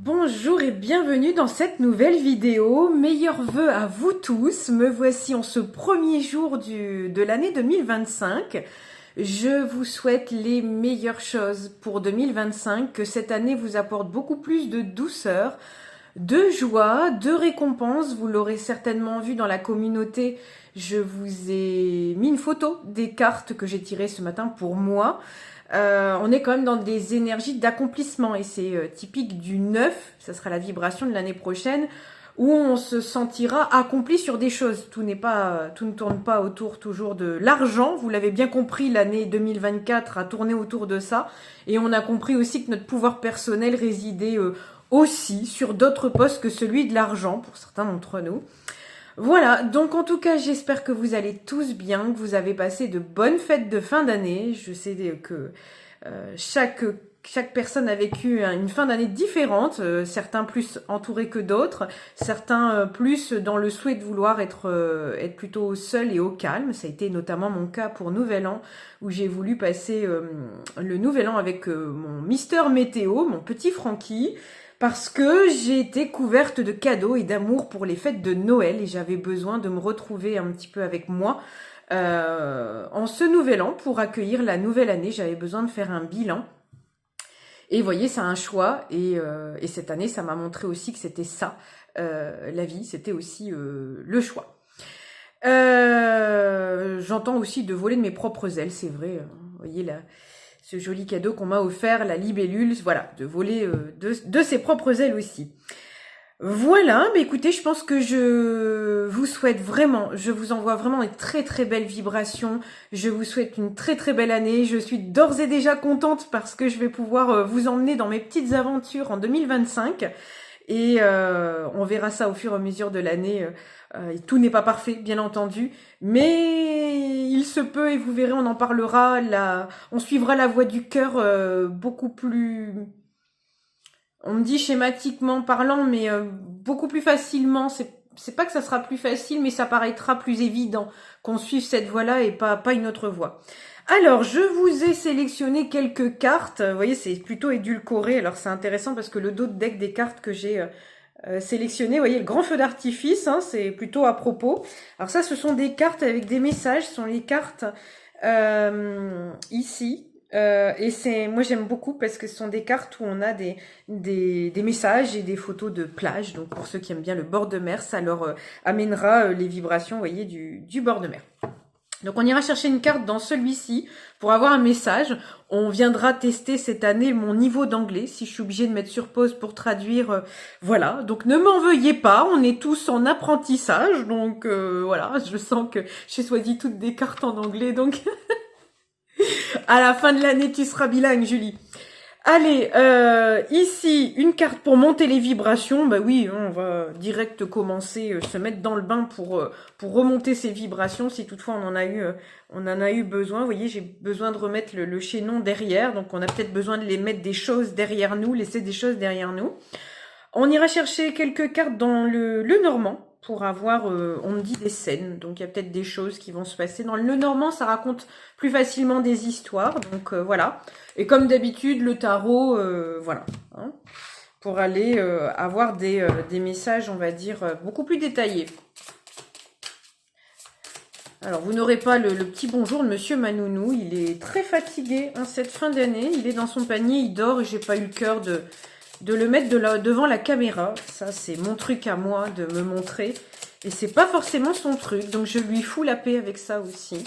Bonjour et bienvenue dans cette nouvelle vidéo. Meilleurs vœux à vous tous. Me voici en ce premier jour de l'année 2025. Je vous souhaite les meilleures choses pour 2025, que cette année vous apporte beaucoup plus de douceur, de joie, de récompense. Vous l'aurez certainement vu dans la communauté, je vous ai mis une photo des cartes que j'ai tirées ce matin pour moi. On est quand même dans des énergies d'accomplissement et c'est typique du 9, ça sera la vibration de l'année prochaine, où on se sentira accompli sur des choses. Tout ne tourne pas autour toujours de l'argent. Vous l'avez bien compris, l'année 2024 a tourné autour de ça. Et on a compris aussi que notre pouvoir personnel résidait aussi sur d'autres postes que celui de l'argent, pour certains d'entre nous. Voilà, donc en tout cas, j'espère que vous allez tous bien, que vous avez passé de bonnes fêtes de fin d'année. Je sais que chaque personne a vécu une fin d'année différente, certains plus entourés que d'autres, certains plus dans le souhait de vouloir être plutôt seul et au calme. Ça a été notamment mon cas pour Nouvel An, où j'ai voulu passer le Nouvel An avec mon Mister Météo, mon petit Francky, parce que j'ai été couverte de cadeaux et d'amour pour les fêtes de Noël et j'avais besoin de me retrouver un petit peu avec moi en ce Nouvel An pour accueillir la nouvelle année. J'avais besoin de faire un bilan. Et vous voyez, c'est un choix et cette année, ça m'a montré aussi que c'était ça, la vie, c'était aussi le choix. J'entends aussi de voler de mes propres ailes, c'est vrai. Vous voyez là. Ce joli cadeau qu'on m'a offert, la libellule, voilà, de voler de ses propres ailes aussi. Voilà, mais écoutez, je pense que je vous souhaite vraiment, je vous envoie vraiment une très très belle vibration, je vous souhaite une très très belle année, je suis d'ores et déjà contente parce que je vais pouvoir vous emmener dans mes petites aventures en 2025 et on verra ça au fur et à mesure de l'année. Tout n'est pas parfait, bien entendu, mais il se peut et vous verrez, on en parlera. On suivra la voie du cœur beaucoup plus, on me dit schématiquement parlant, mais beaucoup plus facilement. C'est pas que ça sera plus facile, mais ça paraîtra plus évident qu'on suive cette voie-là et pas une autre voie. Alors, je vous ai sélectionné quelques cartes. Vous voyez, c'est plutôt édulcoré. Alors, c'est intéressant parce que le dos de deck des cartes que j'ai sélectionné, vous voyez, le grand feu d'artifice, hein, c'est plutôt à propos. Alors ça, ce sont des cartes avec des messages, ce sont les cartes ici. Et moi j'aime beaucoup parce que ce sont des cartes où on a des messages et des photos de plage. Donc pour ceux qui aiment bien le bord de mer, ça leur amènera les vibrations, vous voyez, du bord de mer. Donc on ira chercher une carte dans celui-ci pour avoir un message. On viendra tester cette année mon niveau d'anglais, si je suis obligée de mettre sur pause pour traduire. Voilà, donc ne m'en veuillez pas, on est tous en apprentissage. Donc voilà, je sens que j'ai choisi toutes des cartes en anglais. Donc à la fin de l'année, tu seras bilingue, Julie. Allez, ici, une carte pour monter les vibrations. Bah oui, on va direct commencer, se mettre dans le bain pour remonter ces vibrations, si toutefois on en a eu besoin. Vous voyez, j'ai besoin de remettre le chaînon derrière, donc on a peut-être besoin de les mettre des choses derrière nous, laisser des choses derrière nous. On ira chercher quelques cartes dans le normand pour avoir, on me dit, des scènes. Donc il y a peut-être des choses qui vont se passer. Dans le normand, ça raconte plus facilement des histoires. Donc voilà. Et comme d'habitude, le tarot, voilà. Hein, pour aller avoir des messages, on va dire, beaucoup plus détaillés. Alors, vous n'aurez pas le petit bonjour de Monsieur Manounou. Il est très fatigué en cette fin d'année. Il est dans son panier, il dort et j'ai pas eu le cœur de le mettre devant la caméra. Ça, c'est mon truc à moi, de me montrer. Et c'est pas forcément son truc. Donc, je lui fous la paix avec ça aussi.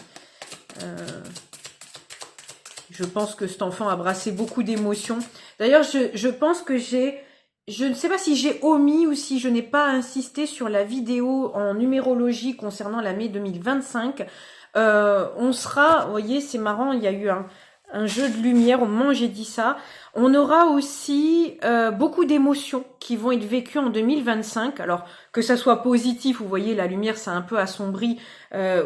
Je pense que cet enfant a brassé beaucoup d'émotions. D'ailleurs, je pense que je ne sais pas si j'ai omis ou si je n'ai pas insisté sur la vidéo en numérologie concernant l'année 2025. On sera, vous voyez, c'est marrant, il y a eu un jeu de lumière au moment où j'ai dit ça. On aura aussi beaucoup d'émotions qui vont être vécues en 2025. Alors, que ça soit positif, vous voyez, la lumière, c'est un peu assombri,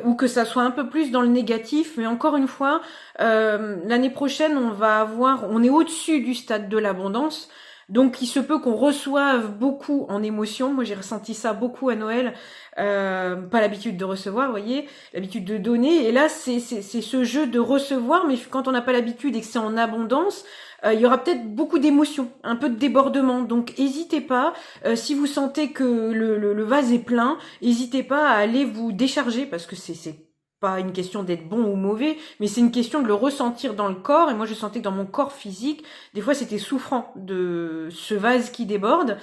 ou que ça soit un peu plus dans le négatif. Mais encore une fois, l'année prochaine, on est au-dessus du stade de l'abondance. Donc, il se peut qu'on reçoive beaucoup en émotions. Moi, j'ai ressenti ça beaucoup à Noël. Pas l'habitude de recevoir, vous voyez, l'habitude de donner. Et là, c'est ce jeu de recevoir, mais quand on n'a pas l'habitude et que c'est en abondance, il y aura peut-être beaucoup d'émotions, un peu de débordement. Donc n'hésitez pas, si vous sentez que le vase est plein, n'hésitez pas à aller vous décharger, parce que c'est pas une question d'être bon ou mauvais, mais c'est une question de le ressentir dans le corps. Et moi, je sentais que dans mon corps physique, des fois, c'était souffrant de ce vase qui déborde.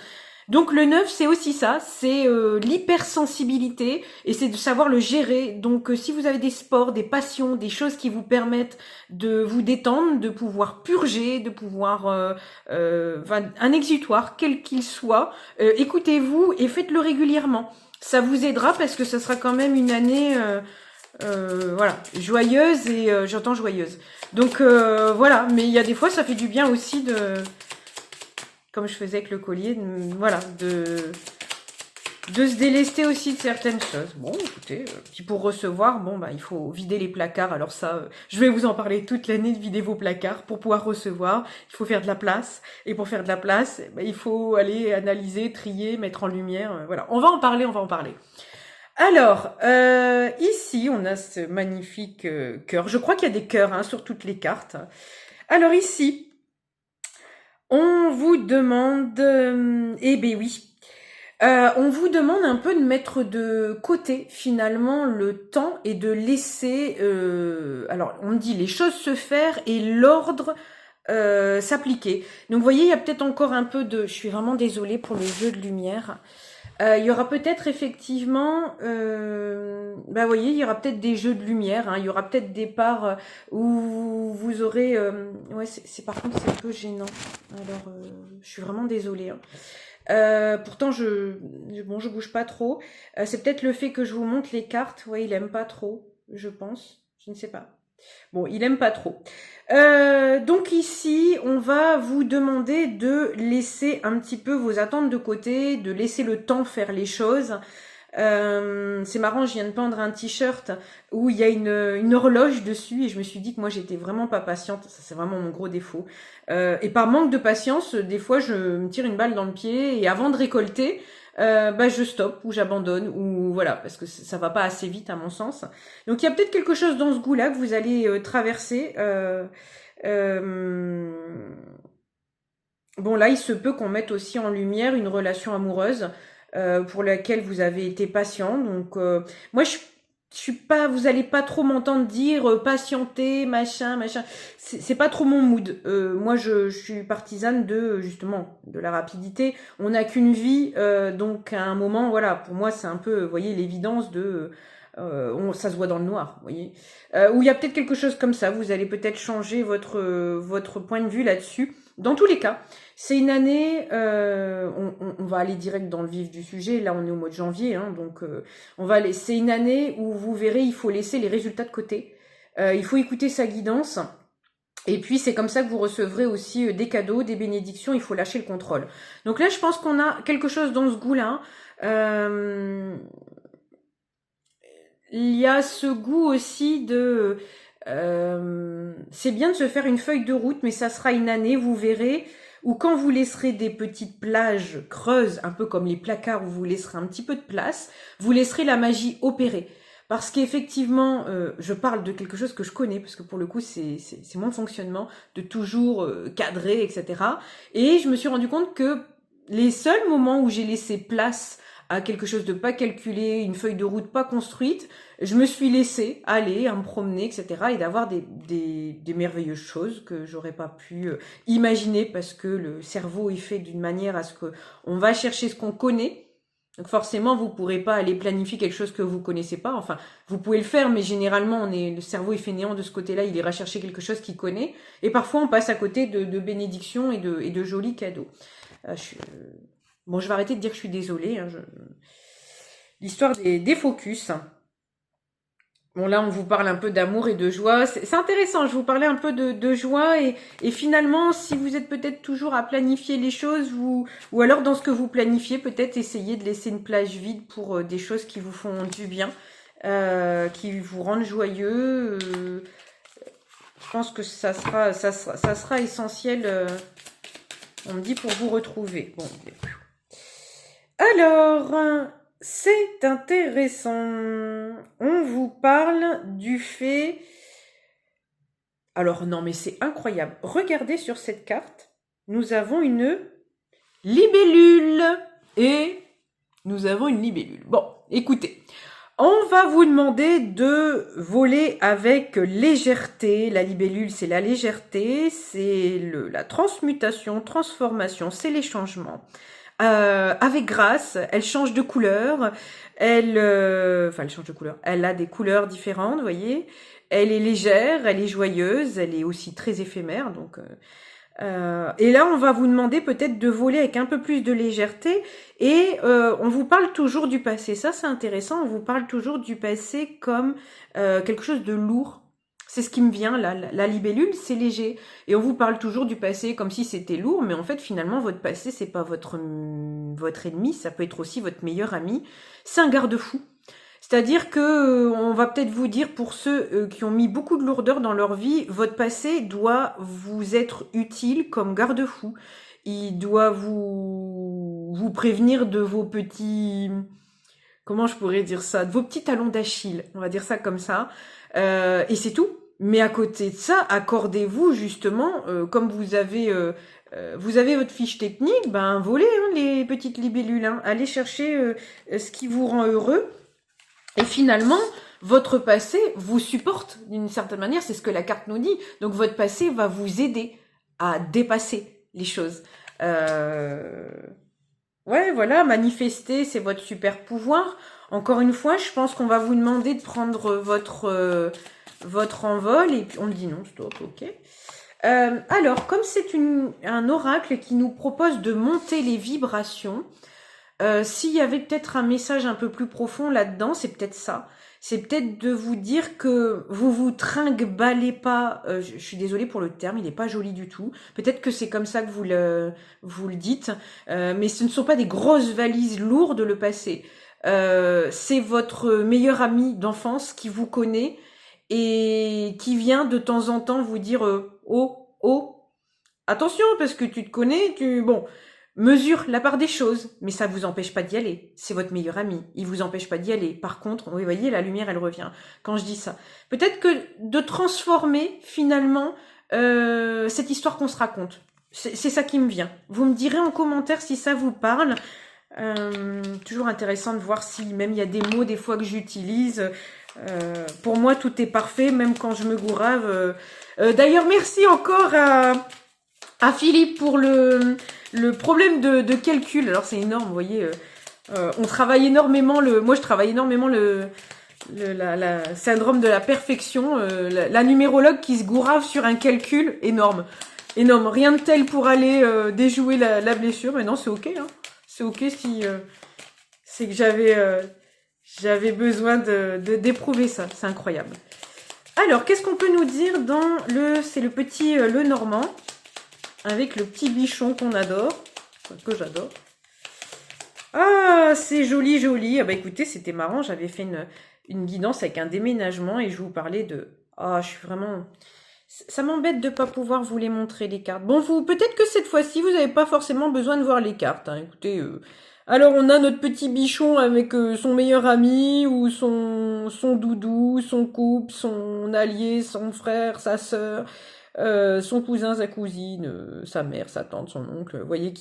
Donc le 9, c'est aussi ça, c'est l'hypersensibilité et c'est de savoir le gérer. Donc si vous avez des sports, des passions, des choses qui vous permettent de vous détendre, de pouvoir purger, de pouvoir un exutoire, quel qu'il soit, écoutez-vous et faites-le régulièrement. Ça vous aidera parce que ça sera quand même une année voilà, joyeuse et j'entends joyeuse. Donc voilà, mais il y a des fois ça fait du bien aussi de, comme je faisais avec le collier, voilà, de se délester aussi de certaines choses. Bon, écoutez, puis pour recevoir, bon, bah, il faut vider les placards. Alors ça, je vais vous en parler toute l'année, de vider vos placards. Pour pouvoir recevoir, il faut faire de la place. Et pour faire de la place, bah, il faut aller analyser, trier, mettre en lumière. Voilà, on va en parler, on va en parler. Alors, ici, on a ce magnifique cœur. Je crois qu'il y a des cœurs hein, sur toutes les cartes. Alors ici, on vous demande... eh ben oui, on vous demande un peu de mettre de côté finalement le temps et de laisser... alors, on dit les choses se faire et l'ordre s'appliquer. Donc, vous voyez, il y a peut-être encore un peu de... Je suis vraiment désolée pour le jeu de lumière. Il y aura peut-être effectivement, bah vous voyez, il y aura peut-être des jeux de lumière, hein, il y aura peut-être des parts où vous aurez, ouais, par contre c'est un peu gênant. Alors, je suis vraiment désolée. Hein. Pourtant bon, je bouge pas trop. C'est peut-être le fait que je vous montre les cartes. Ouais, il aime pas trop, je pense. Je ne sais pas. Bon, il aime pas trop. Donc ici, on va vous demander de laisser un petit peu vos attentes de côté, de laisser le temps faire les choses. C'est marrant, je viens de peindre un t-shirt où il y a une horloge dessus et je me suis dit que moi j'étais vraiment pas patiente. Ça c'est vraiment mon gros défaut. Et par manque de patience, des fois je me tire une balle dans le pied et avant de récolter, bah je stoppe ou j'abandonne ou voilà parce que ça va pas assez vite à mon sens. Donc il y a peut-être quelque chose dans ce goût-là que vous allez traverser. Bon là il se peut qu'on mette aussi en lumière une relation amoureuse pour laquelle vous avez été patient. Donc moi je suis pas, vous allez pas trop m'entendre dire patienter, machin. C'est pas trop mon mood. Moi, je suis partisane de justement de la rapidité. On n'a qu'une vie, donc à un moment, voilà. Pour moi, c'est un peu, vous voyez, l'évidence de, ça se voit dans le noir, vous voyez. Où il y a peut-être quelque chose comme ça. Vous allez peut-être changer votre point de vue là-dessus. Dans tous les cas, c'est une année, on va aller direct dans le vif du sujet, là on est au mois de janvier, hein, donc c'est une année où vous verrez, il faut laisser les résultats de côté, il faut écouter sa guidance, et puis c'est comme ça que vous recevrez aussi des cadeaux, des bénédictions, il faut lâcher le contrôle. Donc là je pense qu'on a quelque chose dans ce goût-là, il y a ce goût aussi de... c'est bien de se faire une feuille de route, mais ça sera une année, vous verrez, où quand vous laisserez des petites plages creuses, un peu comme les placards où vous laisserez un petit peu de place, vous laisserez la magie opérer. Parce qu'effectivement, je parle de quelque chose que je connais, parce que pour le coup, c'est mon fonctionnement, de toujours cadrer, etc. Et je me suis rendu compte que les seuls moments où j'ai laissé place à quelque chose de pas calculé, une feuille de route pas construite, je me suis laissée aller, à me promener, etc. et d'avoir des merveilleuses choses que j'aurais pas pu imaginer parce que le cerveau est fait d'une manière à ce que on va chercher ce qu'on connaît. Donc forcément, vous pourrez pas aller planifier quelque chose que vous connaissez pas. Enfin, vous pouvez le faire, mais généralement, le cerveau est fainéant de ce côté-là. Il ira chercher quelque chose qu'il connaît. Et parfois, on passe à côté de bénédictions et de jolis cadeaux. Bon, je vais arrêter de dire que je suis désolée. Hein, l'histoire des focus. Bon, là, on vous parle un peu d'amour et de joie. C'est intéressant, je vous parlais un peu de joie. Et finalement, si vous êtes peut-être toujours à planifier les choses, ou alors dans ce que vous planifiez, peut-être essayer de laisser une plage vide pour des choses qui vous font du bien, qui vous rendent joyeux. Je pense que ça sera essentiel, on me dit, pour vous retrouver. Bon, alors, c'est intéressant. On vous parle du fait Alors non, mais c'est incroyable. Regardez sur cette carte, nous avons une libellule. Et nous avons une libellule. Bon, écoutez, on va vous demander de voler avec légèreté. La libellule, c'est la légèreté, c'est la transmutation, transformation, c'est les changements. Avec grâce, elle change de couleur, elle change de couleur, elle a des couleurs différentes, vous voyez. Elle est légère, elle est joyeuse, elle est aussi très éphémère, donc... et là, on va vous demander peut-être de voler avec un peu plus de légèreté et on vous parle toujours du passé. Ça, c'est intéressant. On vous parle toujours du passé comme quelque chose de lourd. C'est ce qui me vient là. La libellule, c'est léger. Et on vous parle toujours du passé comme si c'était lourd, mais en fait, finalement, votre passé, c'est pas votre ennemi. Ça peut être aussi votre meilleur ami. C'est un garde-fou. C'est-à-dire que on va peut-être vous dire pour ceux qui ont mis beaucoup de lourdeur dans leur vie, votre passé doit vous être utile comme garde-fou. Il doit vous prévenir de vos petits, comment je pourrais dire ça, de vos petits talons d'Achille, on va dire ça comme ça. Et c'est tout. Mais à côté de ça, accordez-vous justement, comme vous avez votre fiche technique, ben volez les petites libellules, allez chercher ce qui vous rend heureux. Et finalement, votre passé vous supporte d'une certaine manière, c'est ce que la carte nous dit. Donc votre passé va vous aider à dépasser les choses. Ouais, voilà, manifester, c'est votre super pouvoir. Encore une fois, je pense qu'on va vous demander de prendre votre envol et puis on me dit non, stop, ok. Alors, comme c'est un oracle qui nous propose de monter les vibrations, s'il y avait peut-être un message un peu plus profond là-dedans, c'est peut-être ça. C'est peut-être de vous dire que vous vous tringue-ballez pas. Je suis désolée pour le terme, il n'est pas joli du tout. Peut-être que c'est comme ça que vous le dites, mais ce ne sont pas des grosses valises lourdes le passé. C'est votre meilleur ami d'enfance qui vous connaît et qui vient de temps en temps vous dire oh, attention parce que tu te connais, bon. Mesure la part des choses, mais ça vous empêche pas d'y aller. C'est votre meilleur ami, il vous empêche pas d'y aller. Par contre, vous voyez, la lumière, elle revient quand je dis ça. Peut-être que de transformer finalement cette histoire qu'on se raconte. C'est ça qui me vient. Vous me direz en commentaire si ça vous parle. Toujours intéressant de voir si même il y a des mots des fois que j'utilise. Pour moi, tout est parfait, même quand je me gourave. D'ailleurs, merci encore à Philippe pour le problème de calcul. Alors c'est énorme, vous voyez, on travaille énormément moi je travaille énormément le syndrome de la perfection, la numérologue qui se gourave sur un calcul énorme, rien de tel pour aller déjouer la blessure, mais non c'est ok, c'est ok si c'est que j'avais besoin d'éprouver ça, c'est incroyable. Alors qu'est-ce qu'on peut nous dire dans c'est le petit le normand avec le petit bichon qu'on adore, que j'adore. Ah, c'est joli, joli. Ah bah écoutez, c'était marrant, j'avais fait une guidance avec un déménagement et je vous parlais de... Ah, je suis vraiment... Ça m'embête de ne pas pouvoir vous les montrer, les cartes. Bon, peut-être que cette fois-ci, vous n'avez pas forcément besoin de voir les cartes. Écoutez, alors on a notre petit bichon avec son meilleur ami ou son doudou, son couple, son allié, son frère, sa sœur... son cousin, sa cousine, sa mère, sa tante, son oncle, vous voyez,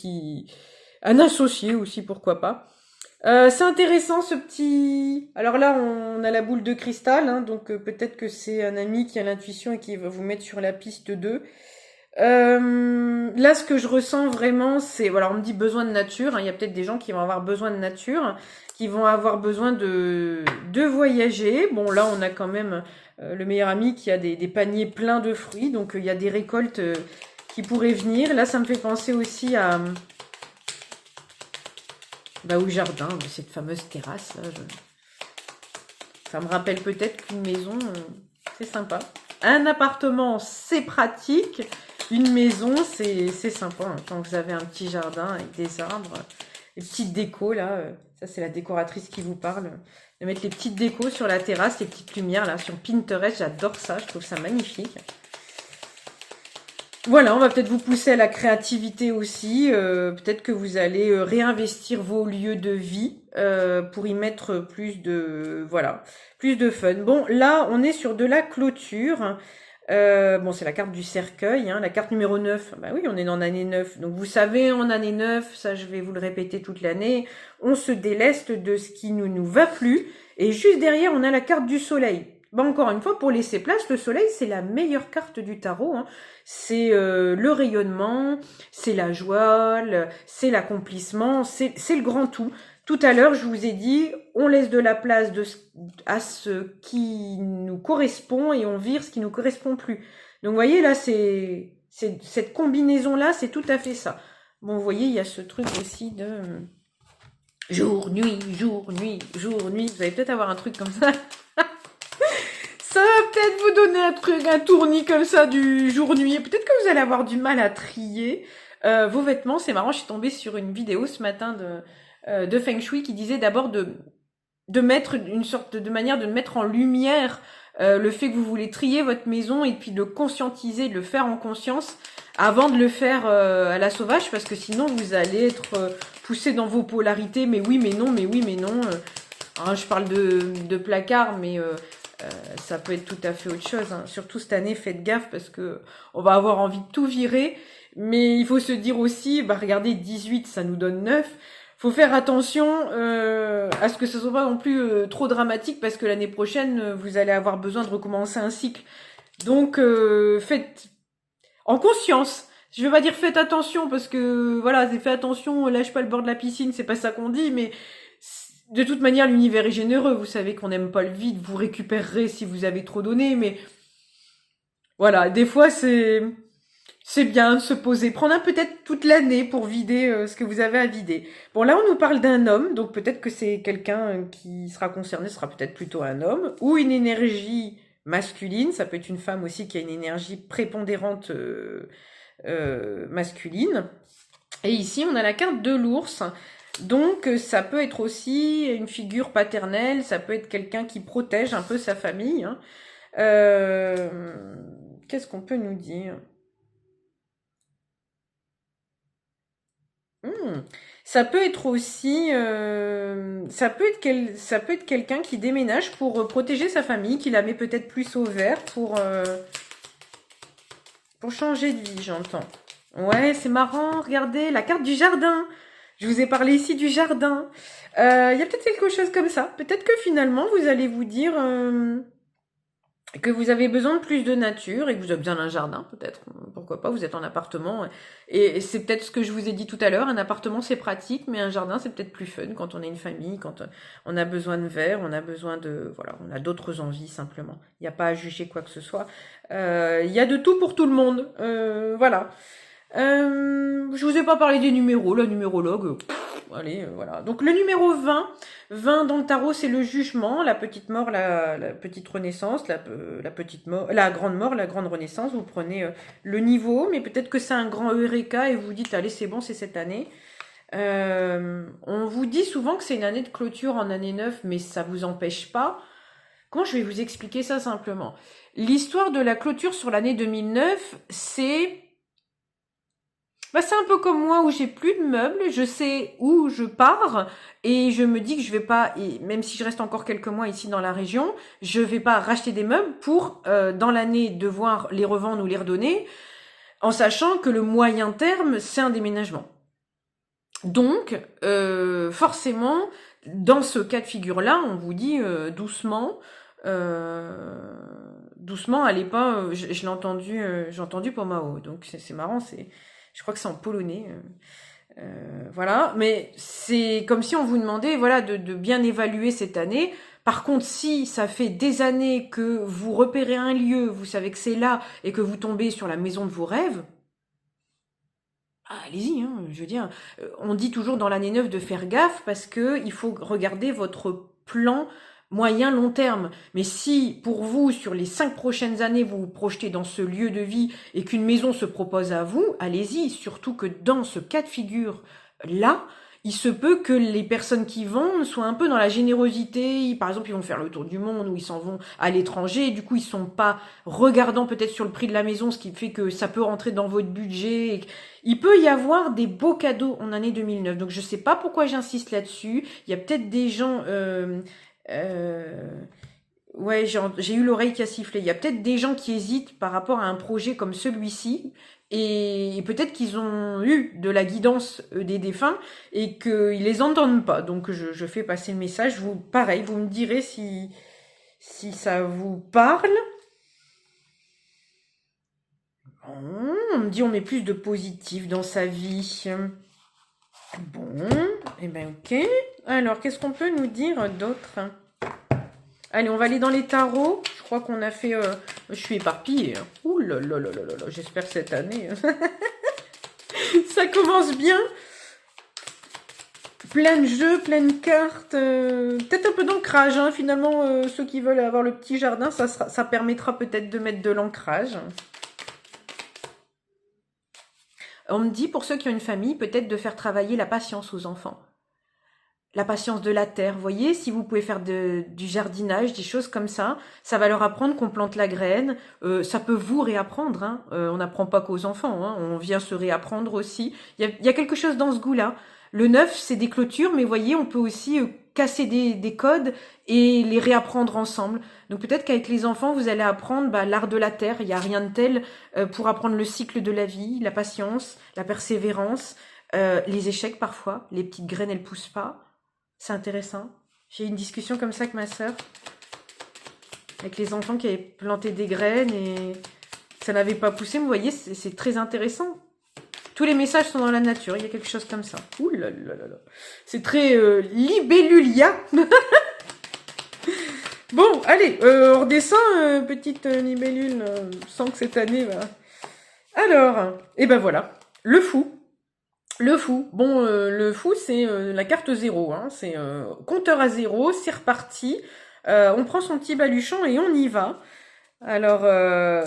un associé aussi, pourquoi pas. C'est intéressant ce petit... Alors là, on a la boule de cristal, donc peut-être que c'est un ami qui a l'intuition et qui va vous mettre sur la piste 2. Là, ce que je ressens vraiment, c'est... Voilà, on me dit besoin de nature, il y a peut-être des gens qui vont avoir besoin de nature, qui vont avoir besoin de voyager. Bon, là, on a quand même... le meilleur ami qui a des paniers pleins de fruits, donc il y a des récoltes qui pourraient venir. Là, ça me fait penser aussi au jardin, cette fameuse terrasse. Là, ça me rappelle peut-être qu'une maison, c'est sympa. Un appartement, c'est pratique. Une maison, c'est sympa. Quand vous avez un petit jardin avec des arbres, les petites décos, là, ça c'est la décoratrice qui vous parle. De mettre les petites décos sur la terrasse, les petites lumières là sur Pinterest, j'adore ça, je trouve ça magnifique. Voilà, on va peut-être vous pousser à la créativité aussi, peut-être que vous allez réinvestir vos lieux de vie pour y mettre plus de fun. Bon, là, on est sur de la clôture. Bon, c'est la carte du cercueil, hein, la carte numéro 9. Bah oui, on est en année 9. Donc vous savez, en année 9, ça je vais vous le répéter toute l'année, on se déleste de ce qui ne nous va plus. Et juste derrière, on a la carte du soleil. Bah encore une fois, pour laisser place, le soleil, c'est la meilleure carte du tarot, hein. C'est le rayonnement, c'est la joie, c'est l'accomplissement, c'est le grand tout. Tout à l'heure, je vous ai dit, on laisse de la place à ce qui nous correspond et on vire ce qui nous correspond plus. Donc, vous voyez, là, cette combinaison-là, c'est tout à fait ça. Bon, vous voyez, il y a ce truc aussi de jour, nuit, jour, nuit, jour, nuit. Vous allez peut-être avoir un truc comme ça. Ça va peut-être vous donner un tournis comme ça du jour-nuit. Peut-être que vous allez avoir du mal à trier vos vêtements. C'est marrant, je suis tombée sur une vidéo ce matin de Feng Shui qui disait d'abord de mettre une sorte de manière de mettre en lumière le fait que vous voulez trier votre maison et puis de le conscientiser, de le faire en conscience avant de le faire à la sauvage, parce que sinon vous allez être poussé dans vos polarités, mais oui, mais non, mais oui, mais non. Hein, je parle de placard, mais ça peut être tout à fait autre chose, hein. Surtout cette année, faites gaffe parce que on va avoir envie de tout virer, mais il faut se dire aussi, bah regardez, 18, ça nous donne 9. Faut faire attention à ce que ce soit pas non plus trop dramatique, parce que l'année prochaine, vous allez avoir besoin de recommencer un cycle. Donc, faites en conscience. Je vais pas dire faites attention, parce que voilà, c'est fait attention, lâche pas le bord de la piscine, c'est pas ça qu'on dit, mais de toute manière, l'univers est généreux. Vous savez qu'on n'aime pas le vide, vous récupérerez si vous avez trop donné, mais voilà, des fois c'est bien de se poser, prendre peut-être toute l'année pour vider ce que vous avez à vider. Bon, là, on nous parle d'un homme, donc peut-être que c'est quelqu'un qui sera concerné, ce sera peut-être plutôt un homme, ou une énergie masculine, ça peut être une femme aussi qui a une énergie prépondérante masculine. Et ici, on a la carte de l'ours, donc ça peut être aussi une figure paternelle, ça peut être quelqu'un qui protège un peu sa famille, hein. Qu'est-ce qu'on peut nous dire ? Ça peut être aussi, ça peut être quelqu'un qui déménage pour protéger sa famille, qui la met peut-être plus au vert pour changer de vie, j'entends. Ouais, c'est marrant, regardez, la carte du jardin. Je vous ai parlé ici du jardin. Il y a peut-être quelque chose comme ça. Peut-être que finalement, vous allez vous dire que vous avez besoin de plus de nature et que vous avez besoin d'un jardin, peut-être. Pourquoi pas, vous êtes en appartement. Et c'est peut-être ce que je vous ai dit tout à l'heure, un appartement c'est pratique, mais un jardin c'est peut-être plus fun quand on est une famille, quand on a besoin de verre, on a besoin de... Voilà, on a d'autres envies simplement. Il n'y a pas à juger quoi que ce soit. Il y a de tout pour tout le monde. Voilà. Je vous ai pas parlé des numéros, la numérologue... Allez, voilà. Donc le numéro 20, 20 dans le tarot, c'est le jugement, la petite mort, la petite renaissance, la petite mort, la grande mort, la grande renaissance. Vous prenez le niveau, mais peut-être que c'est un grand eureka et vous vous dites, allez, c'est bon, c'est cette année. On vous dit souvent que c'est une année de clôture en année 9, mais ça vous empêche pas. Comment je vais vous expliquer ça simplement ? L'histoire de la clôture sur l'année 2009, c'est... Bah, c'est un peu comme moi où j'ai plus de meubles, je sais où je pars et je me dis que je vais pas, et même si je reste encore quelques mois ici dans la région, je vais pas racheter des meubles pour dans l'année devoir les revendre ou les redonner, en sachant que le moyen terme c'est un déménagement. Donc forcément dans ce cas de figure-là, on vous dit doucement. Doucement, allez pas. Je l'ai entendu, j'ai entendu Pomao, donc c'est marrant, je crois que c'est en polonais. Voilà, mais c'est comme si on vous demandait, voilà, de bien évaluer cette année. Par contre, si ça fait des années que vous repérez un lieu, vous savez que c'est là, et que vous tombez sur la maison de vos rêves, allez-y, hein, je veux dire. On dit toujours dans l'année 9 de faire gaffe parce que il faut regarder votre plan moyen long terme. Mais si pour vous, sur les 5 prochaines années, vous vous projetez dans ce lieu de vie et qu'une maison se propose à vous, allez-y. Surtout que dans ce cas de figure-là, il se peut que les personnes qui vendent soient un peu dans la générosité. Par exemple, ils vont faire le tour du monde ou ils s'en vont à l'étranger. Du coup, ils sont pas regardants peut-être sur le prix de la maison, ce qui fait que ça peut rentrer dans votre budget. Il peut y avoir des beaux cadeaux en année 2009. Donc, je sais pas pourquoi j'insiste là-dessus. Il y a peut-être des gens... Ouais, j'ai eu l'oreille qui a sifflé. Il y a peut-être des gens qui hésitent par rapport à un projet comme celui-ci, et peut-être qu'ils ont eu de la guidance des défunts et qu'ils les entendent pas. Donc je fais passer le message. Vous, pareil, vous me direz si ça vous parle. On me dit on met plus de positif dans sa vie. Bon, et ben ok. Alors, qu'est-ce qu'on peut nous dire d'autre? Allez, on va aller dans les tarots. Je crois qu'on a fait... je suis éparpillée. Ouh là là là là là. J'espère cette année... ça commence bien. Plein de jeux, plein de cartes. Peut-être un peu d'ancrage. Hein. Finalement, ceux qui veulent avoir le petit jardin, ça permettra peut-être de mettre de l'ancrage. On me dit, pour ceux qui ont une famille, peut-être de faire travailler la patience aux enfants. La patience de la terre, vous voyez, si vous pouvez faire du jardinage, des choses comme ça va leur apprendre qu'on plante la graine, ça peut vous réapprendre, hein. On n'apprend pas qu'aux enfants, hein. On vient se réapprendre aussi. Il y a quelque chose dans ce goût-là. Le neuf, c'est des clôtures, mais vous voyez, on peut aussi casser des codes et les réapprendre ensemble. Donc peut-être qu'avec les enfants, vous allez apprendre l'art de la terre, il n'y a rien de tel pour apprendre le cycle de la vie, la patience, la persévérance, les échecs parfois, les petites graines, elles poussent pas. C'est intéressant. J'ai eu une discussion comme ça avec ma sœur, avec les enfants qui avaient planté des graines et ça n'avait pas poussé. Vous voyez, c'est très intéressant. Tous les messages sont dans la nature, il y a quelque chose comme ça. Ouh là là là là. C'est très libellulia. Bon, allez, on redescend, petite libellule, sans que cette année va... Alors, et ben voilà, le fou. Le fou. Bon, le fou, c'est la carte 0. Hein. C'est compteur à 0, c'est reparti. On prend son petit baluchon et on y va. Alors,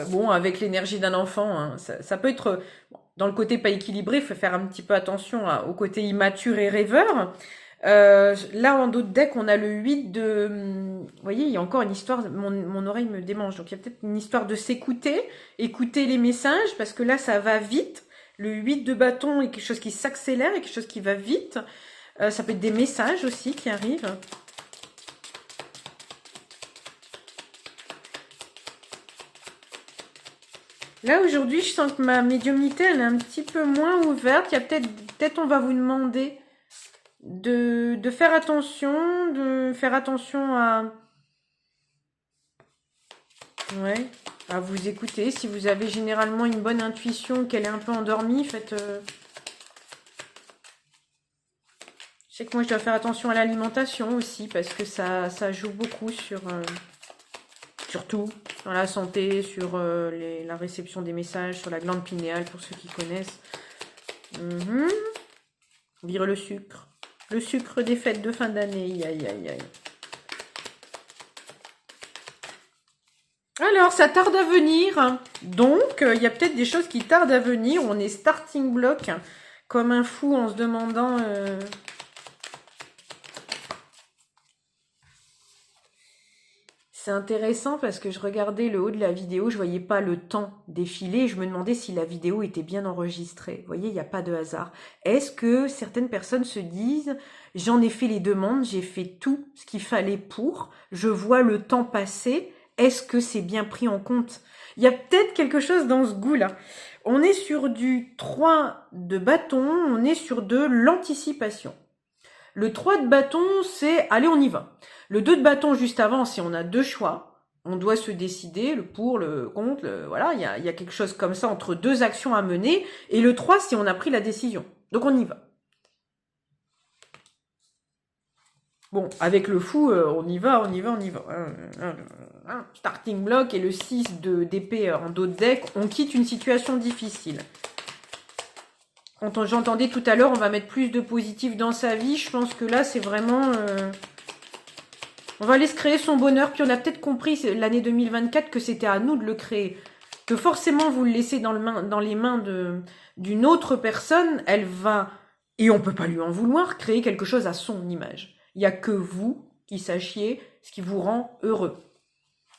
bon, avec l'énergie d'un enfant, hein, ça peut être... dans le côté pas équilibré, il faut faire un petit peu attention au côté immature et rêveur. Là, en d'autres decks, on a le 8 de... Vous voyez, il y a encore une histoire... Mon oreille me démange. Donc, il y a peut-être une histoire de s'écouter, écouter les messages, parce que là, ça va vite. Le 8 de bâton est quelque chose qui s'accélère et quelque chose qui va vite. Ça peut être des messages aussi qui arrivent. Là, aujourd'hui, je sens que ma médiumnité, elle est un petit peu moins ouverte. Il y a peut-être on va vous demander de faire attention à... Ouais, à vous écouter. Si vous avez généralement une bonne intuition, qu'elle est un peu endormie, faites... Je sais que moi, je dois faire attention à l'alimentation aussi, parce que ça joue beaucoup sur tout, dans la santé, sur la réception des messages, sur la glande pinéale, pour ceux qui connaissent. Vire le sucre. Le sucre des fêtes de fin d'année. Aïe, aïe, aïe. Alors, ça tarde à venir. Donc, il y a peut-être des choses qui tardent à venir. On est starting block, comme un fou en se demandant... C'est intéressant parce que je regardais le haut de la vidéo, je voyais pas le temps défiler et je me demandais si la vidéo était bien enregistrée. Vous voyez, il n'y a pas de hasard. Est-ce que certaines personnes se disent « J'en ai fait les demandes, j'ai fait tout ce qu'il fallait pour, je vois le temps passer, est-ce que c'est bien pris en compte ?» Il y a peut-être quelque chose dans ce goût-là. On est sur du 3 de bâton, on est sur de l'anticipation. Le 3 de bâton, c'est « Allez, on y va ». Le 2 de bâton, juste avant, si on a deux choix, on doit se décider, le pour, le contre, voilà, il y a quelque chose comme ça entre deux actions à mener. Et le 3, si on a pris la décision. Donc, on y va. Bon, avec le fou, on y va. Starting block et le 6 d'épée en dos de deck, on quitte une situation difficile. Quand j'entendais tout à l'heure, on va mettre plus de positif dans sa vie, je pense que là, c'est vraiment... On va aller se créer son bonheur, puis on a peut-être compris l'année 2024 que c'était à nous de le créer. Que forcément, vous le laissez dans les mains d'une autre personne, elle va, et on peut pas lui en vouloir, créer quelque chose à son image. Il n'y a que vous qui sachiez ce qui vous rend heureux.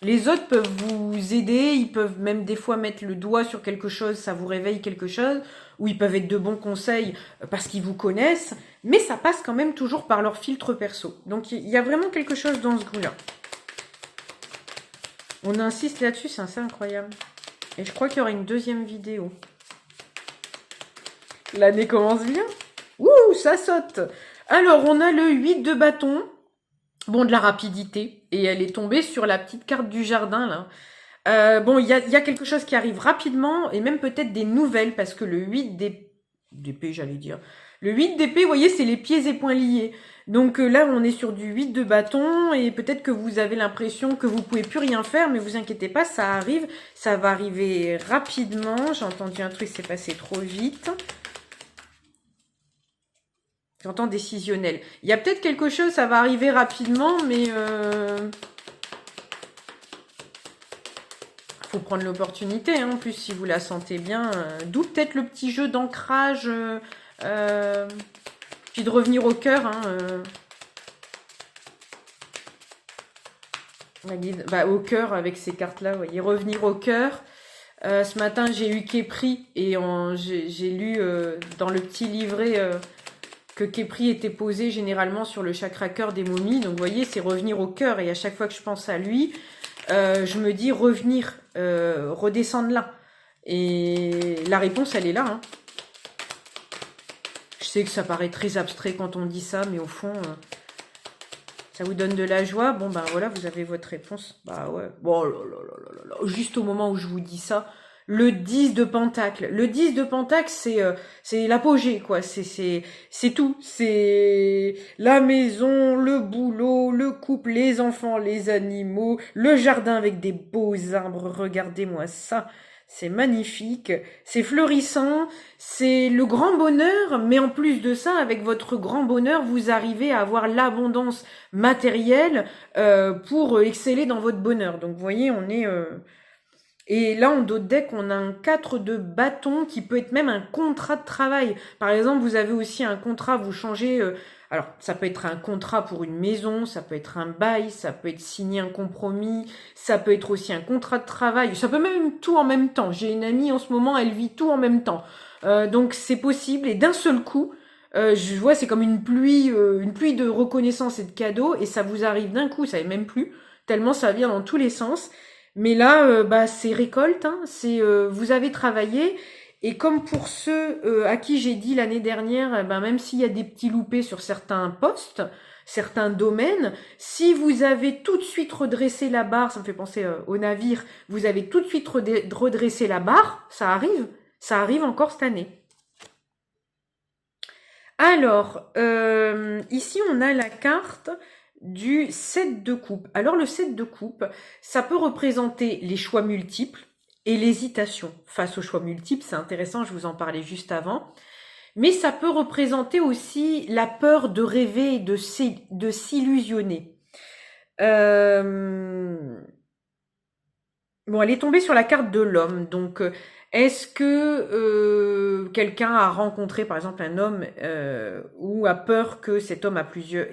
Les autres peuvent vous aider, ils peuvent même des fois mettre le doigt sur quelque chose, ça vous réveille quelque chose, ou ils peuvent être de bons conseils parce qu'ils vous connaissent, mais ça passe quand même toujours par leur filtre perso. Donc il y a vraiment quelque chose dans ce goût-là. On insiste là-dessus, c'est assez incroyable. Et je crois qu'il y aura une deuxième vidéo. L'année commence bien. Ouh, ça saute. Alors, on a le 8 de bâton. Bon, de la rapidité. Et elle est tombée sur la petite carte du jardin, là. Bon, il y a quelque chose qui arrive rapidement. Et même peut-être des nouvelles. Parce que le 8 d'épée, j'allais dire. Le 8 d'épée, vous voyez, c'est les pieds et poings liés. Donc là, on est sur du 8 de bâton. Et peut-être que vous avez l'impression que vous pouvez plus rien faire. Mais vous inquiétez pas, ça arrive. Ça va arriver rapidement. J'ai entendu un truc, c'est passé trop vite. J'entends décisionnel. Il y a peut-être quelque chose, ça va arriver rapidement, mais faut prendre l'opportunité, hein, en plus, si vous la sentez bien. D'où peut-être le petit jeu d'ancrage, puis de revenir au cœur. Hein, au cœur avec ces cartes-là, vous voyez, revenir au cœur. Ce matin, j'ai eu Képri et j'ai lu dans le petit livret... que Képri était posé généralement sur le chakra cœur des momies. Donc, vous voyez, c'est revenir au cœur. Et à chaque fois que je pense à lui, je me dis revenir, redescendre là. Et la réponse, elle est là. Hein. Je sais que ça paraît très abstrait quand on dit ça, mais au fond, ça vous donne de la joie. Bon, ben voilà, vous avez votre réponse. Bah ouais. Bon, juste au moment où je vous dis ça, le 10 de pentacle. Le 10 de pentacle, c'est l'apogée, quoi. C'est tout. C'est la maison, le boulot, le couple, les enfants, les animaux, le jardin avec des beaux arbres. Regardez-moi ça. C'est magnifique. C'est fleurissant. C'est le grand bonheur. Mais en plus de ça, avec votre grand bonheur, vous arrivez à avoir l'abondance matérielle pour exceller dans votre bonheur. Donc, vous voyez, on est... Et là, en dos de deck, on a un 4 de bâton qui peut être même un contrat de travail. Par exemple, vous avez aussi un contrat, vous changez... alors, ça peut être un contrat pour une maison, ça peut être un bail, ça peut être signer un compromis, ça peut être aussi un contrat de travail, ça peut même tout en même temps. J'ai une amie en ce moment, elle vit tout en même temps. Donc, c'est possible. Et d'un seul coup, je vois, c'est comme une pluie de reconnaissance et de cadeaux, et ça vous arrive d'un coup, ça n'est même plus, tellement ça vient dans tous les sens. Mais là, c'est récolte, hein, vous avez travaillé, et comme pour ceux à qui j'ai dit l'année dernière, même s'il y a des petits loupés sur certains postes, certains domaines, si vous avez tout de suite redressé la barre, ça me fait penser au navire, vous avez tout de suite redressé la barre, ça arrive encore cette année. Alors, ici on a la carte du 7 de coupe. Alors le 7 de coupe, ça peut représenter les choix multiples et l'hésitation face aux choix multiples. C'est intéressant, je vous en parlais juste avant. Mais ça peut représenter aussi la peur de rêver et de s'illusionner. Bon, elle est tombée sur la carte de l'homme, donc... est-ce que quelqu'un a rencontré, par exemple, un homme ou a peur que cet homme a plusieurs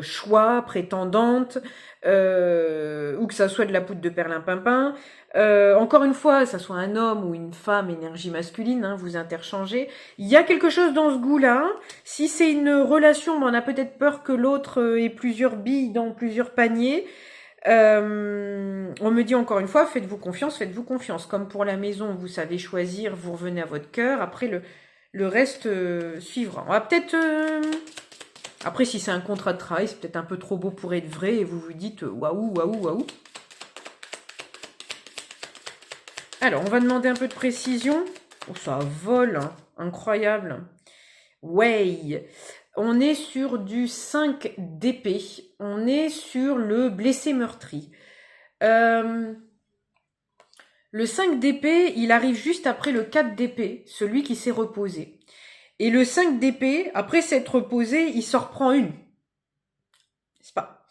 choix, prétendantes, ou que ça soit de la poudre de perlimpinpin. Encore une fois, ça soit un homme ou une femme, énergie masculine, hein, vous interchangez. Il y a quelque chose dans ce goût-là. Si c'est une relation, on a peut-être peur que l'autre ait plusieurs billes dans plusieurs paniers. On me dit encore une fois, faites-vous confiance. Comme pour la maison, vous savez choisir, vous revenez à votre cœur. Après, le reste suivra. On va peut-être... Après, si c'est un contrat de travail, c'est peut-être un peu trop beau pour être vrai et vous vous dites waouh, waouh, waouh. Alors, on va demander un peu de précision. Oh, ça vole, hein. Incroyable. Ouais. On est sur du 5 d'épée. On est sur le blessé meurtri. Le 5 d'épée, il arrive juste après le 4 d'épée, celui qui s'est reposé. Et le 5 d'épée, après s'être reposé, il s'en reprend une. C'est pas.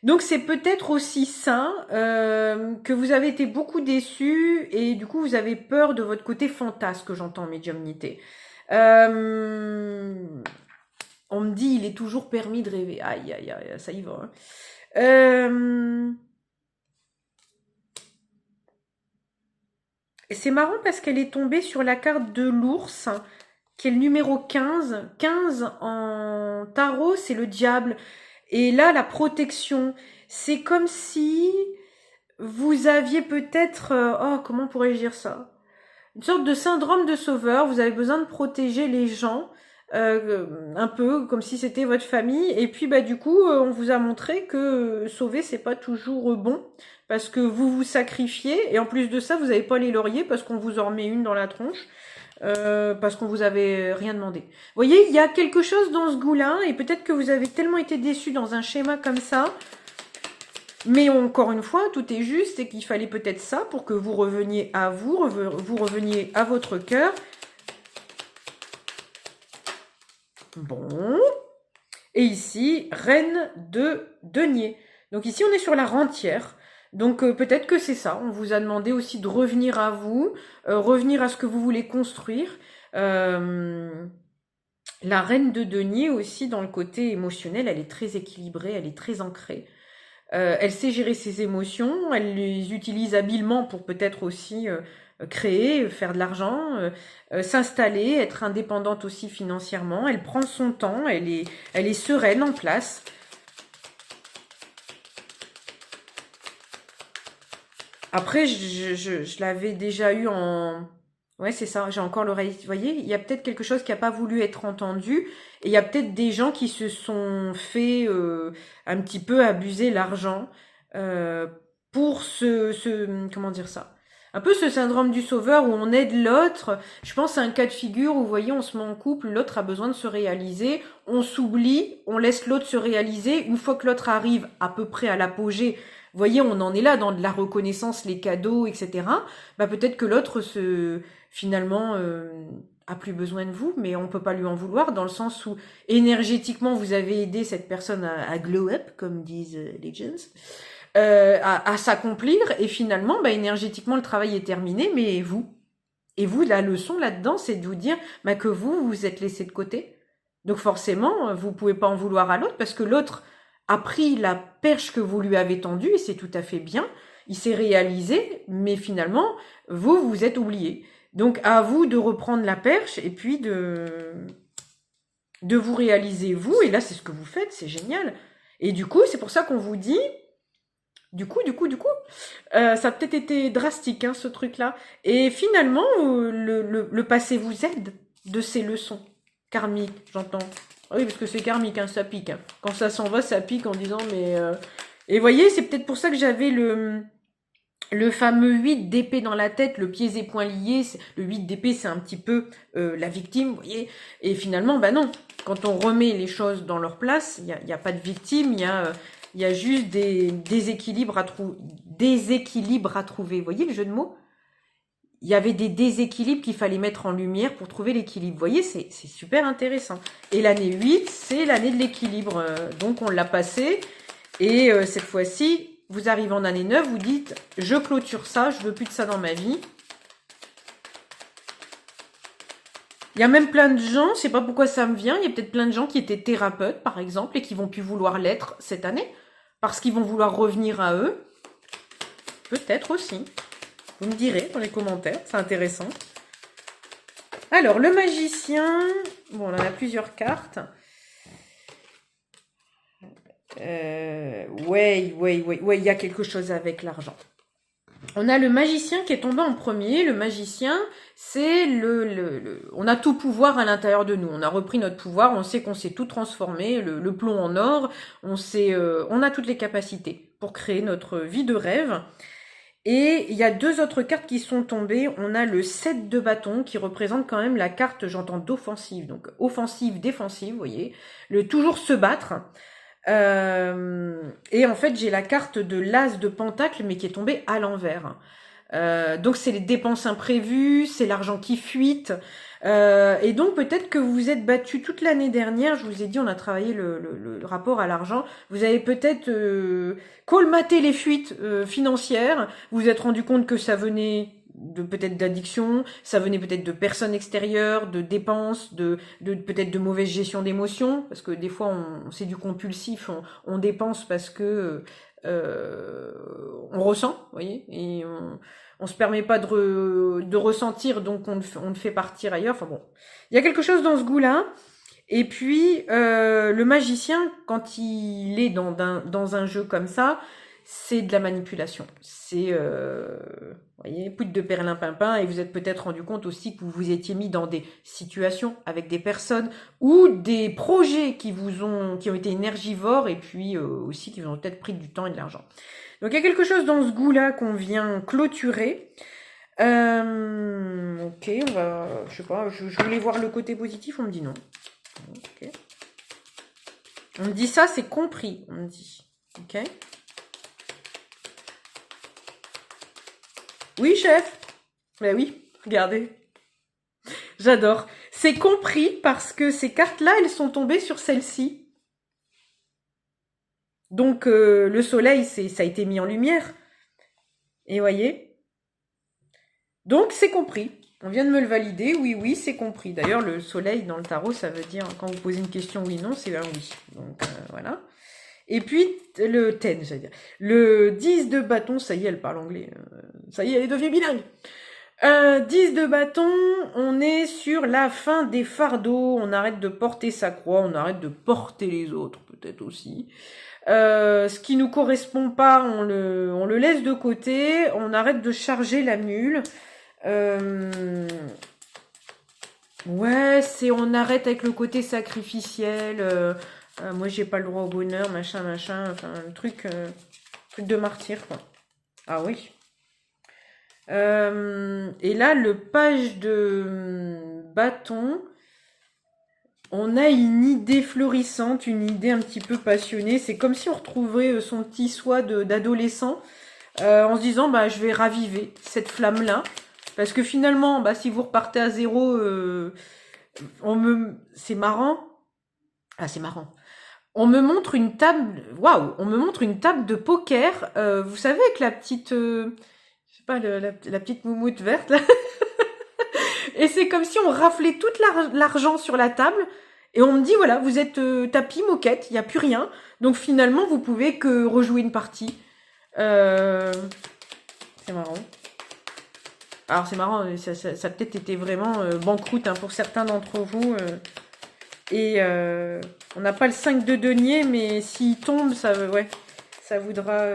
Donc c'est peut-être aussi ça, que vous avez été beaucoup déçus et du coup vous avez peur de votre côté fantasque, j'entends, médiumnité. On me dit, il est toujours permis de rêver. Aïe, aïe, aïe, ça y va. Hein. C'est marrant parce qu'elle est tombée sur la carte de l'ours, qui est le numéro 15. 15 en tarot, c'est le diable. Et là, la protection, c'est comme si vous aviez peut-être... comment pourrais-je dire ça? Une sorte de syndrome de sauveur, vous avez besoin de protéger les gens, un peu comme si c'était votre famille, et puis du coup, on vous a montré que sauver, c'est pas toujours bon, parce que vous vous sacrifiez, et en plus de ça, vous n'avez pas les lauriers, parce qu'on vous en remet une dans la tronche, parce qu'on vous avait rien demandé. Vous voyez, il y a quelque chose dans ce goût-là, et peut-être que vous avez tellement été déçus dans un schéma comme ça, mais encore une fois, tout est juste, et qu'il fallait peut-être ça pour que vous reveniez à vous, vous reveniez à votre cœur. Bon. Et ici, reine de denier. Donc ici, on est sur la rentière. Donc peut-être que c'est ça. On vous a demandé aussi de revenir à vous, revenir à ce que vous voulez construire. La reine de denier aussi, dans le côté émotionnel, elle est très équilibrée, elle est très ancrée. Elle sait gérer ses émotions, elle les utilise habilement pour peut-être aussi créer, faire de l'argent, s'installer, être indépendante aussi financièrement. Elle prend son temps, elle est sereine en place. Après, je l'avais déjà eu en... Ouais, c'est ça, j'ai encore l'oreille. Vous voyez, il y a peut-être quelque chose qui n'a pas voulu être entendu. Et il y a peut-être des gens qui se sont fait un petit peu abuser l'argent pour comment dire ça? Un peu ce syndrome du sauveur où on aide l'autre. Je pense à un cas de figure où, vous voyez, on se met en couple, l'autre a besoin de se réaliser, on s'oublie, on laisse l'autre se réaliser. Une fois que l'autre arrive à peu près à l'apogée, vous voyez, on en est là dans de la reconnaissance, les cadeaux, etc. Peut-être que l'autre finalement a plus besoin de vous, mais on peut pas lui en vouloir dans le sens où énergétiquement vous avez aidé cette personne à glow up, comme disent les gens, à s'accomplir, et finalement énergétiquement le travail est terminé, mais vous, la leçon là-dedans, c'est de vous dire que vous vous êtes laissé de côté. Donc forcément, vous pouvez pas en vouloir à l'autre parce que l'autre a pris la perche que vous lui avez tendue et c'est tout à fait bien. Il s'est réalisé, mais finalement, vous vous êtes oublié. Donc à vous de reprendre la perche et puis de vous réaliser vous. Et là, c'est ce que vous faites, c'est génial. Et du coup, c'est pour ça qu'on vous dit... Du coup, ça a peut-être été drastique, ce truc-là. Et finalement, le passé vous aide de ces leçons karmiques, j'entends. Oui, parce que c'est karmique, ça pique. Quand ça s'en va, ça pique en disant, mais... Et voyez, c'est peut-être pour ça que j'avais le fameux 8 d'épée dans la tête, le pieds et poings liés. Le 8 d'épée, c'est un petit peu la victime, vous voyez. Et finalement, non. Quand on remet les choses dans leur place, il n'y a pas de victime, il y a juste des déséquilibres à trouver. Vous voyez le jeu de mots? Il y avait des déséquilibres qu'il fallait mettre en lumière pour trouver l'équilibre. Vous voyez, c'est super intéressant. Et l'année 8, c'est l'année de l'équilibre. Donc, on l'a passé. Et cette fois-ci, vous arrivez en année 9, vous dites, je clôture ça, je veux plus de ça dans ma vie. Il y a même plein de gens, je sais pas pourquoi ça me vient, il y a peut-être plein de gens qui étaient thérapeutes, par exemple, et qui vont plus vouloir l'être cette année, parce qu'ils vont vouloir revenir à eux. Peut-être aussi. Vous me direz dans les commentaires, c'est intéressant. Alors, le magicien, bon, on en a plusieurs cartes. Ouais, il y a quelque chose avec l'argent. On a le magicien qui est tombé en premier. Le magicien, c'est on a tout pouvoir à l'intérieur de nous. On a repris notre pouvoir, on sait qu'on sait tout transformer, le plomb en or. On a toutes les capacités pour créer notre vie de rêve. Et il y a deux autres cartes qui sont tombées. On a le 7 de bâton qui représente quand même la carte, j'entends, d'offensive. Donc offensive, défensive, vous voyez. Le toujours se battre. Et en fait, j'ai la carte de l'as de pentacle, mais qui est tombée à l'envers. Donc c'est les dépenses imprévues, c'est l'argent qui fuite. Et donc peut-être que vous vous êtes battu toute l'année dernière, je vous ai dit, on a travaillé le rapport à l'argent. Vous avez peut-être colmaté les fuites financières, vous vous êtes rendu compte que ça venait peut-être d'addiction, ça venait peut-être de personnes extérieures, de dépenses, de peut-être de mauvaise gestion d'émotions, parce que des fois c'est du compulsif, on dépense parce que on ressent, vous voyez, et on se permet pas de ressentir, donc on le fait partir ailleurs. Enfin bon, il y a quelque chose dans ce goût-là. Et puis, le magicien, quand il est dans un jeu comme ça, c'est de la manipulation. C'est, vous voyez, poudre de perlimpinpin, et vous êtes peut-être rendu compte aussi que vous vous étiez mis dans des situations avec des personnes ou des projets qui ont été énergivores et puis aussi qui vous ont peut-être pris du temps et de l'argent. Donc il y a quelque chose dans ce goût-là qu'on vient clôturer. Ok, on va, je sais pas, je voulais voir le côté positif, on me dit non. Ok. On me dit ça, c'est compris, on me dit. Ok. Oui, chef. Ben oui, regardez. J'adore. C'est compris parce que ces cartes-là, elles sont tombées sur celle-ci. Donc, le soleil, ça a été mis en lumière. Et voyez. Donc, c'est compris. On vient de me le valider. Oui, oui, c'est compris. D'ailleurs, le soleil dans le tarot, ça veut dire, quand vous posez une question oui, non, c'est un oui. Donc, voilà. Et puis, le 10, j'allais dire. Le 10 de bâton, ça y est, elle parle anglais. Ça y est, elle est devenue bilingue. 10 de bâton, on est sur la fin des fardeaux. On arrête de porter sa croix, on arrête de porter les autres, peut-être aussi. Ce qui nous correspond pas, on le laisse de côté. On arrête de charger la mule. Ouais, on arrête avec le côté sacrificiel. Moi, j'ai pas le droit au bonheur, machin, enfin, le truc de martyr, quoi. Ah oui. Et là, le page de bâton, on a une idée florissante, une idée un petit peu passionnée. C'est comme si on retrouvait son petit soi d'adolescent en se disant, bah, je vais raviver cette flamme-là. Parce que finalement, bah, si vous repartez à zéro, c'est marrant. Ah, c'est marrant. On me montre une table, waouh, on me montre une table de poker, vous savez, avec la petite, je sais pas, la petite moumoute verte, là. Et c'est comme si on raflait tout l'argent sur la table, et on me dit, voilà, vous êtes tapis, moquette, il n'y a plus rien, donc finalement, vous pouvez que rejouer une partie. C'est marrant. Alors, c'est marrant, ça a peut-être été vraiment banqueroute hein, pour certains d'entre vous. Et on n'a pas le 5 de denier, mais s'il tombe, ça voudra...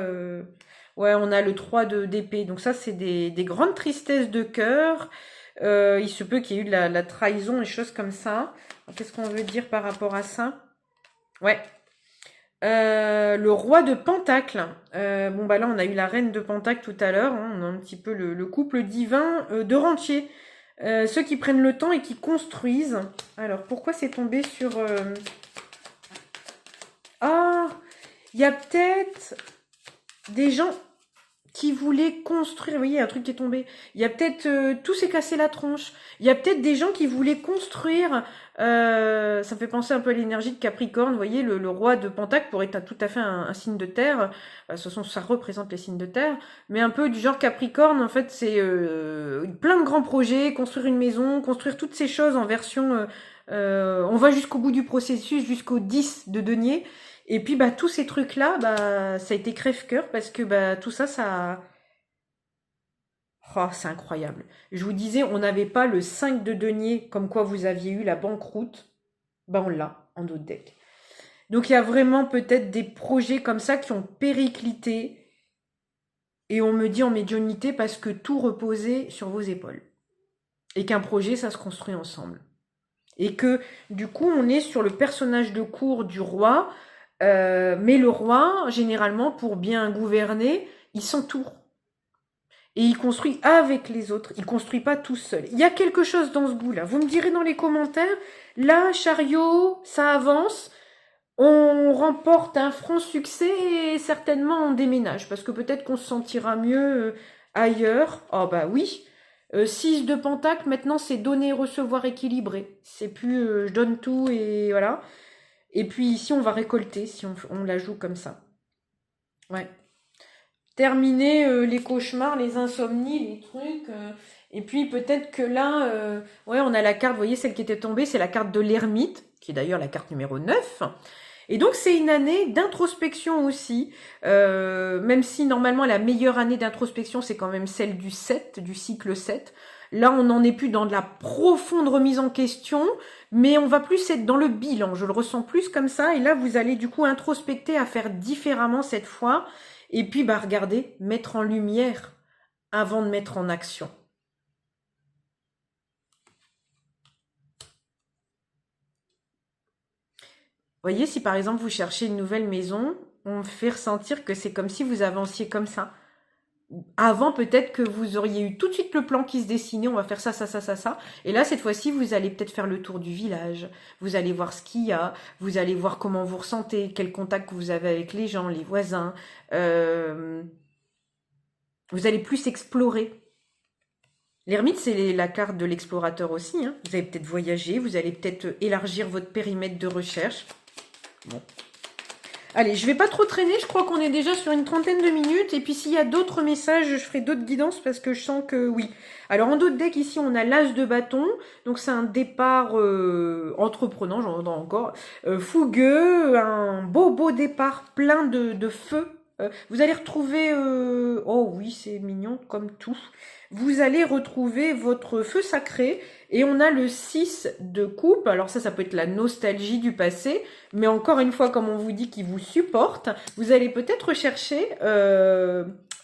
Ouais, on a le 3 d'épée. Donc ça, c'est des grandes tristesses de cœur. Il se peut qu'il y ait eu de la trahison et choses comme ça. Qu'est-ce qu'on veut dire par rapport à ça? Ouais. Le roi de Pentacle. Bon, bah là, on a eu la reine de Pentacle tout à l'heure. Hein. On a un petit peu le couple divin de rentiers. Ceux qui prennent le temps et qui construisent. Alors, pourquoi c'est tombé sur... Ah, il y a peut-être des gens qui voulaient construire... Vous voyez, il y a un truc qui est tombé. Il y a peut-être... tout s'est cassé la tronche. Il y a peut-être des gens qui voulaient construire... ça me fait penser un peu à l'énergie de Capricorne. Vous voyez, le roi de Pentacle pourrait être tout à fait un signe de terre. De toute façon, ça représente les signes de terre. Mais un peu du genre Capricorne, en fait, c'est plein de grands projets. Construire une maison, construire toutes ces choses en version... on va jusqu'au bout du processus, jusqu'au 10 de denier. Et puis, bah, tous ces trucs-là, bah, ça a été crève-cœur parce que bah, tout ça... Oh, c'est incroyable. Je vous disais, on n'avait pas le 5 de denier, comme quoi vous aviez eu la banqueroute. Ben, on l'a en d'autres decks. Donc, il y a vraiment peut-être des projets comme ça qui ont périclité. Et on me dit en médiumnité parce que tout reposait sur vos épaules. Et qu'un projet, ça se construit ensemble. Et que, du coup, on est sur le personnage de cour du roi. Mais le roi, généralement, pour bien gouverner, il s'entoure. Et il construit avec les autres. Il construit pas tout seul. Il y a quelque chose dans ce goût-là. Vous me direz dans les commentaires. Là, chariot, ça avance. On remporte un franc succès et certainement on déménage. Parce que peut-être qu'on se sentira mieux ailleurs. Oh bah oui. 6 de pentacle, maintenant c'est donner et recevoir équilibré. C'est plus je donne tout et voilà. Et puis ici on va récolter si on la joue comme ça. Ouais. Terminer les cauchemars, les insomnies, les trucs. Et puis peut-être que là, ouais, on a la carte, vous voyez, celle qui était tombée, c'est la carte de l'ermite, qui est d'ailleurs la carte numéro 9. Et donc c'est une année d'introspection aussi, même si normalement la meilleure année d'introspection, c'est quand même celle du 7, du cycle 7. Là, on n'en est plus dans de la profonde remise en question, mais on va plus être dans le bilan. Je le ressens plus comme ça. Et là, vous allez du coup introspecter à faire différemment cette fois. Et puis, bah, regardez, mettre en lumière avant de mettre en action. Voyez, si par exemple vous cherchez une nouvelle maison, on me fait ressentir que c'est comme si vous avanciez comme ça. Avant, peut-être que vous auriez eu tout de suite le plan qui se dessinait, on va faire ça, ça, ça, ça, ça. Et là, cette fois-ci, vous allez peut-être faire le tour du village. Vous allez voir ce qu'il y a. Vous allez voir comment vous ressentez, quel contact vous avez avec les gens, les voisins. Vous allez plus explorer. L'ermite, c'est la carte de l'explorateur aussi. Hein. Vous allez peut-être voyager, vous allez peut-être élargir votre périmètre de recherche. Bon. Allez, je vais pas trop traîner, je crois qu'on est déjà sur une trentaine de minutes. Et puis s'il y a d'autres messages, je ferai d'autres guidances parce que je sens que oui. Alors en d'autres decks, ici, on a l'as de bâton. Donc c'est un départ entreprenant, j'en entends encore. Fougueux, un beau départ plein de feu. Vous allez retrouver... oh oui, c'est mignon comme tout. Vous allez retrouver votre feu sacré. Et on a le 6 de coupe. Alors ça peut être la nostalgie du passé. Mais encore une fois, comme on vous dit, qui vous supporte, vous allez peut-être rechercher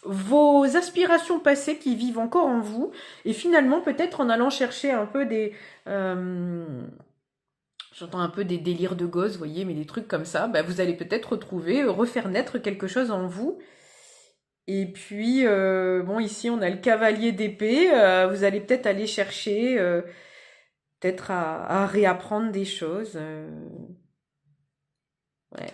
vos aspirations passées qui vivent encore en vous. Et finalement, peut-être en allant chercher un peu des... j'entends un peu des délires de gosse, vous voyez, mais des trucs comme ça. Bah, vous allez peut-être retrouver, refaire naître quelque chose en vous. Et puis, bon, ici, on a le cavalier d'épée. Vous allez peut-être aller chercher, peut-être à réapprendre des choses. Ouais.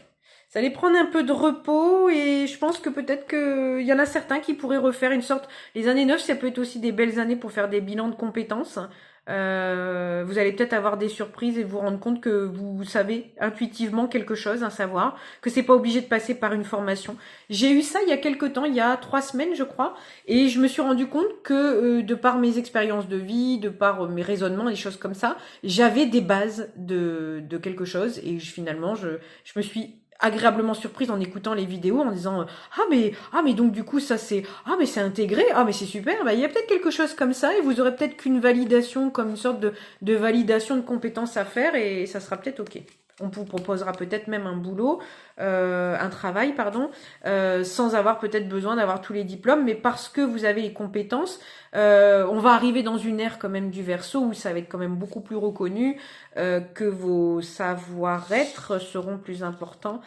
Vous allez prendre un peu de repos et je pense que peut-être qu'il y en a certains qui pourraient refaire une sorte... Les années 9, ça peut être aussi des belles années pour faire des bilans de compétences. Vous allez peut-être avoir des surprises et vous rendre compte que vous savez intuitivement quelque chose, un savoir, que c'est pas obligé de passer par une formation. J'ai eu ça il y a quelque temps, il y a 3 semaines je crois, et je me suis rendu compte que de par mes expériences de vie, de par mes raisonnements, des choses comme ça, j'avais des bases de quelque chose et finalement je me suis agréablement surprise en écoutant les vidéos en disant ah mais donc du coup ça c'est mais c'est intégré, mais c'est super, bah il y a peut-être quelque chose comme ça et vous aurez peut-être qu'une validation comme une sorte de validation de compétences à faire et ça sera peut-être ok. On vous proposera peut-être même un boulot, un travail, pardon, sans avoir peut-être besoin d'avoir tous les diplômes, mais parce que vous avez les compétences, on va arriver dans une ère quand même du Verseau où ça va être quand même beaucoup plus reconnu, que vos savoir-être seront plus importants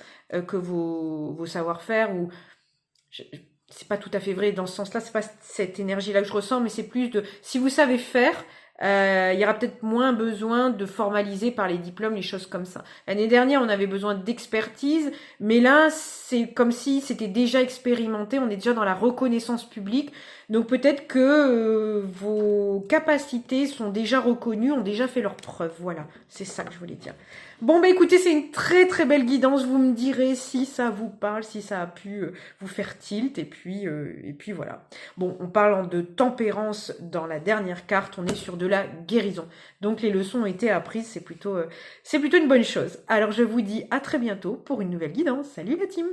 que vos savoir-faire. Ou c'est pas tout à fait vrai dans ce sens-là, c'est pas cette énergie-là que je ressens, mais c'est plus de si vous savez faire. Il y aura peut-être moins besoin de formaliser par les diplômes, les choses comme ça. L'année dernière, on avait besoin d'expertise, mais là, c'est comme si c'était déjà expérimenté, on est déjà dans la reconnaissance publique. Donc peut-être que vos capacités sont déjà reconnues, ont déjà fait leurs preuves. Voilà, c'est ça que je voulais dire. Bon, bah écoutez, c'est une très très belle guidance. Vous me direz si ça vous parle, si ça a pu vous faire tilt. Et puis voilà. Bon, on parle de tempérance dans la dernière carte. On est sur de la guérison. Donc les leçons ont été apprises. C'est plutôt une bonne chose. Alors je vous dis à très bientôt pour une nouvelle guidance. Salut la team!